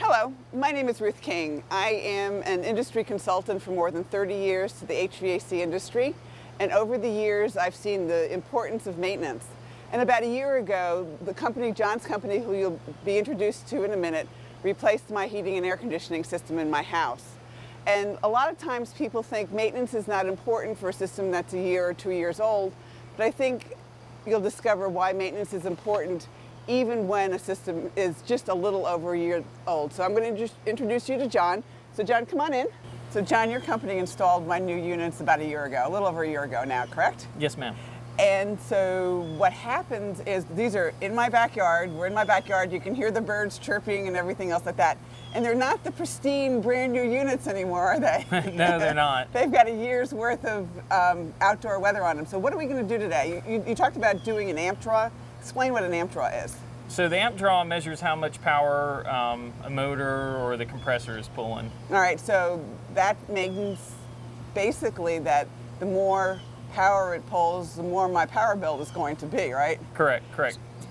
Hello, my name is Ruth King. I am an industry consultant for more than 30 years to the HVAC industry, and over the years I've seen the importance of maintenance. And about a year ago, the company, John's company, who you'll be introduced to in a minute, replaced my heating and air conditioning system in my house. And a lot of times people think maintenance is not important for a system that's a year or 2 years old, but I think you'll discover why maintenance is important even when a system is just a little over a year old. So I'm going to introduce you to John. So John, come on in. So John, your company installed my new units about a year ago, a little over a year ago now, correct? Yes, ma'am. And so what happens is these are in my backyard. We're in my backyard. You can hear the birds chirping and everything else like that. And they're not the pristine brand new units anymore, are they? No, they're not. They've got a year's worth of outdoor weather on them. So what are we going to do today? You talked about doing an amp draw. Explain what an amp draw is. So the amp draw measures how much power a motor or the compressor is pulling. All right, so that means basically that the more power it pulls, the more my power bill is going to be, right? Correct.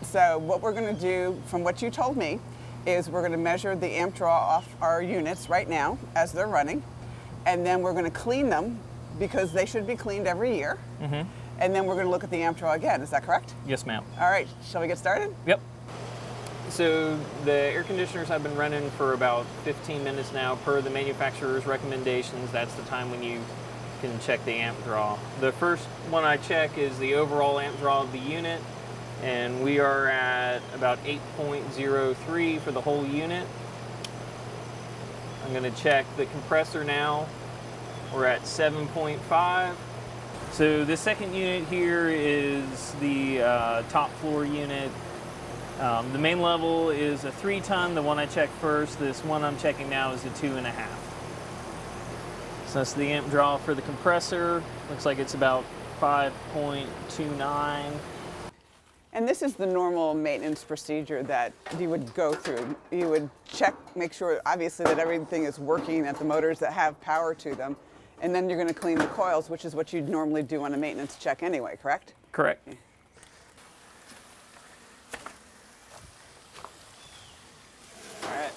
So what we're going to do, from what you told me, is we're going to measure the amp draw off our units right now as they're running, and then we're going to clean them because they should be cleaned every year. Mm-hmm. And then we're going to look at the amp draw again. Is that correct? Yes, ma'am. All right, shall we get started? Yep. So the air conditioners have been running for about 15 minutes now per the manufacturer's recommendations. That's the time when you can check the amp draw. The first one I check is the overall amp draw of the unit, and we are at about 8.03 for the whole unit. I'm going to check the compressor now. We're at 7.5. So the second unit here is the top floor unit. The main level is a 3-ton, the one I checked first. This one I'm checking now is a 2.5. So that's the amp draw for the compressor. Looks like it's about 5.29. And this is the normal maintenance procedure that you would go through. You would check, make sure obviously that everything is working, that the motors that have power to them, and then you're going to clean the coils, which is what you'd normally do on a maintenance check anyway, correct? Correct. Okay. All right.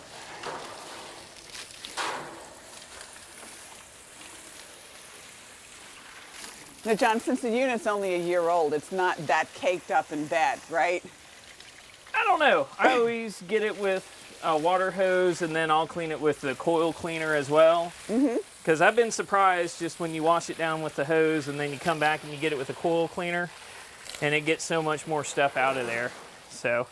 Now, John, since the unit's only a year old, it's not that caked up and bad, right? I don't know. I always get it with a water hose, and then I'll clean it with the coil cleaner as well. Mm-hmm. Because I've been surprised just when you wash it down with the hose and then you come back and you get it with a coil cleaner, and it gets so much more stuff out of there. So.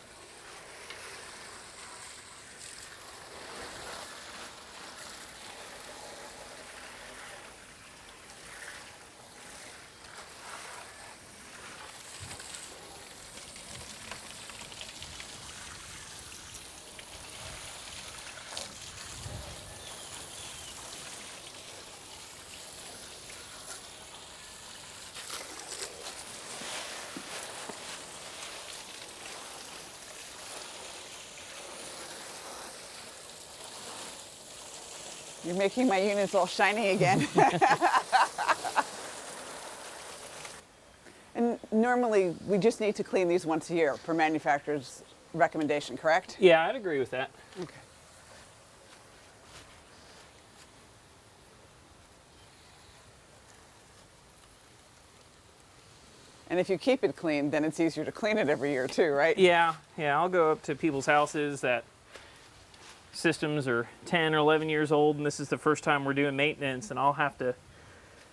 You're making my units all shiny again. And normally, we just need to clean these once a year per manufacturer's recommendation, correct? Yeah, I'd agree with that. Okay. And if you keep it clean, then it's easier to clean it every year too, right? Yeah, I'll go up to people's houses that systems are 10 or 11 years old, and this is the first time we're doing maintenance, and I'll have to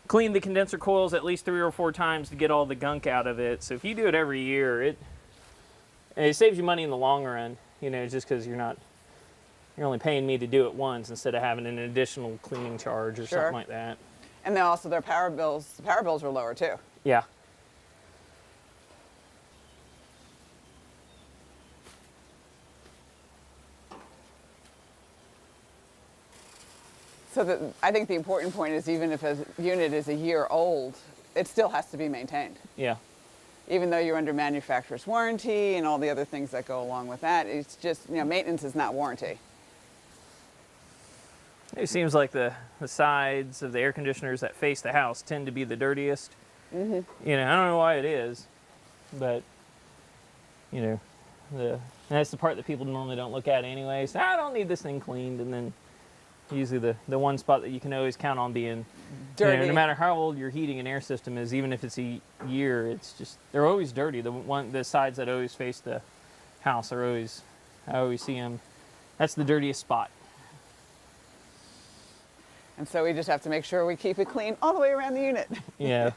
clean the condenser coils at least 3 or 4 times to get all the gunk out of it. So if you do it every year, it saves you money in the long run, just because you're only paying me to do it once instead of having an additional cleaning charge or something like that. And then also the power bills are lower too. Yeah. So I think the important point is even if a unit is a year old, it still has to be maintained. Yeah. Even though you're under manufacturer's warranty and all the other things that go along with that, it's just, maintenance is not warranty. It seems like the sides of the air conditioners that face the house tend to be the dirtiest. Mm-hmm. I don't know why it is, but the And that's the part that people normally don't look at anyway. So I don't need this thing cleaned. And then usually the one spot that you can always count on being dirty. No matter how old your heating and air system is, even if it's a year, it's just, they're always dirty. The sides that always face the house are always, I always see them. That's the dirtiest spot. And so we just have to make sure we keep it clean all the way around the unit. Yeah.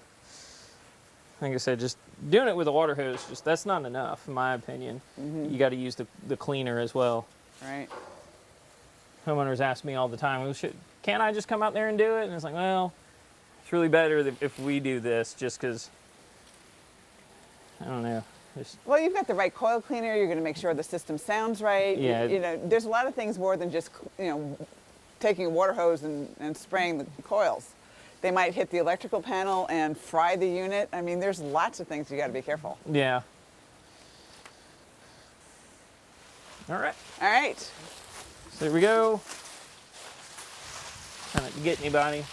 Like I said, just doing it with a water hose, that's not enough, in my opinion. Mm-hmm. You got to use the cleaner as well. Right. Homeowners ask me all the time, well, can't I just come out there and do it? And it's like, well, it's really better if we do this, just because, I don't know. Well, you've got the right coil cleaner. You're going to make sure the system sounds right. Yeah. You know, there's a lot of things more than just, taking a water hose and spraying the coils. They might hit the electrical panel and fry the unit. I mean, there's lots of things you got to be careful. Yeah. All right. All right. So there we go. Trying not to get anybody.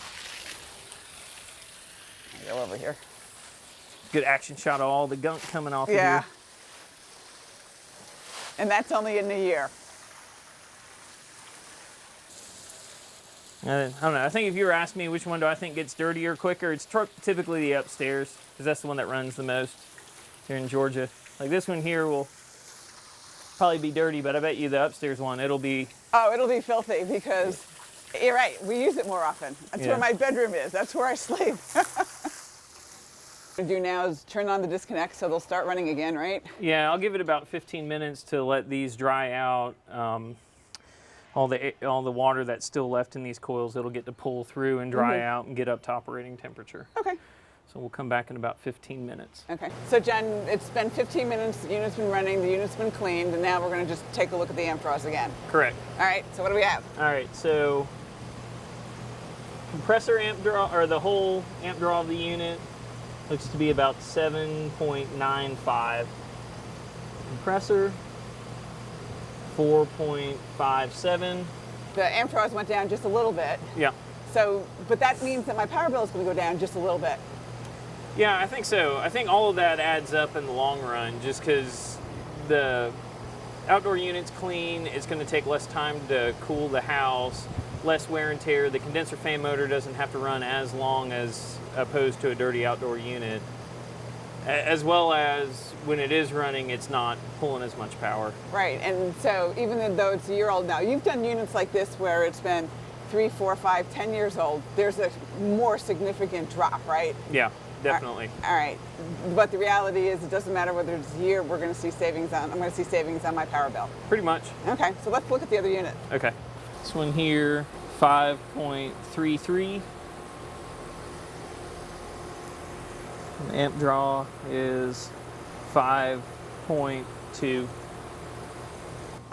I'll go over here. Good action shot of all the gunk coming off of Yeah. here. And that's only in a year. I don't know. I think if you were asking me which one do I think gets dirtier quicker, it's typically the upstairs, because that's the one that runs the most here in Georgia. Like this one here will probably be dirty, but I bet you the upstairs one, it'll be... Oh, it'll be filthy because, you're right, we use it more often. That's where my bedroom is. That's where I sleep. What I do now is turn on the disconnect so they'll start running again, right? Yeah, I'll give it about 15 minutes to let these dry out. All the water that's still left in these coils, it'll get to pull through and dry out and get up to operating temperature. Okay. So we'll come back in about 15 minutes. Okay. So John, it's been 15 minutes, the unit's been running, the unit's been cleaned, and now we're going to just take a look at the amp draws again. Correct. All right, so what do we have? All right, so compressor amp draw, or the whole amp draw of the unit, looks to be about 7.95. Compressor, 4.57. The amp draws went down just a little bit. Yeah. So, but that means that my power bill is going to go down just a little bit. Yeah, I think so. I think all of that adds up in the long run, just because the outdoor unit's clean, it's going to take less time to cool the house, less wear and tear. The condenser fan motor doesn't have to run as long as opposed to a dirty outdoor unit. As well as when it is running, it's not pulling as much power. Right, and so even though it's a year old now, you've done units like this where it's been 3, 4, 5, 10 years old, there's a more significant drop, right? Yeah, definitely. All right, but the reality is it doesn't matter whether it's a year, I'm going to see savings on my power bill. Pretty much. Okay, so let's look at the other unit. Okay. This one here, 5.33. The amp draw is 5.2.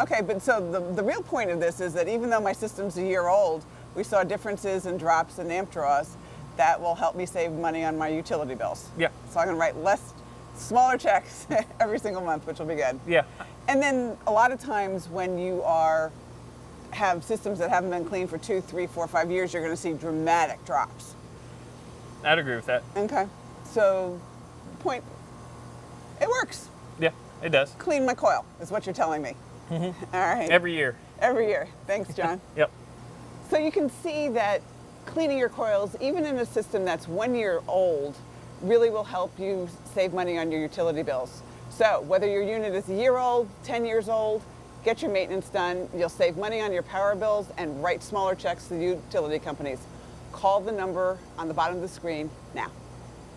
Okay, but so the real point of this is that even though my system's a year old, we saw differences in drops and amp draws that will help me save money on my utility bills. Yeah. So I'm going to write smaller checks every single month, which will be good. Yeah. And then a lot of times when you have systems that haven't been cleaned for 2, 3, 4, 5 years, you're going to see dramatic drops. I'd agree with that. Okay. So, it works. Yeah, it does. Clean my coil is what you're telling me. Mm-hmm. All right. Every year. Every year. Thanks, John. Yep. So you can see that cleaning your coils, even in a system that's 1 year old, really will help you save money on your utility bills. So whether your unit is a year old, 10 years old, get your maintenance done. You'll save money on your power bills and write smaller checks to the utility companies. Call the number on the bottom of the screen now.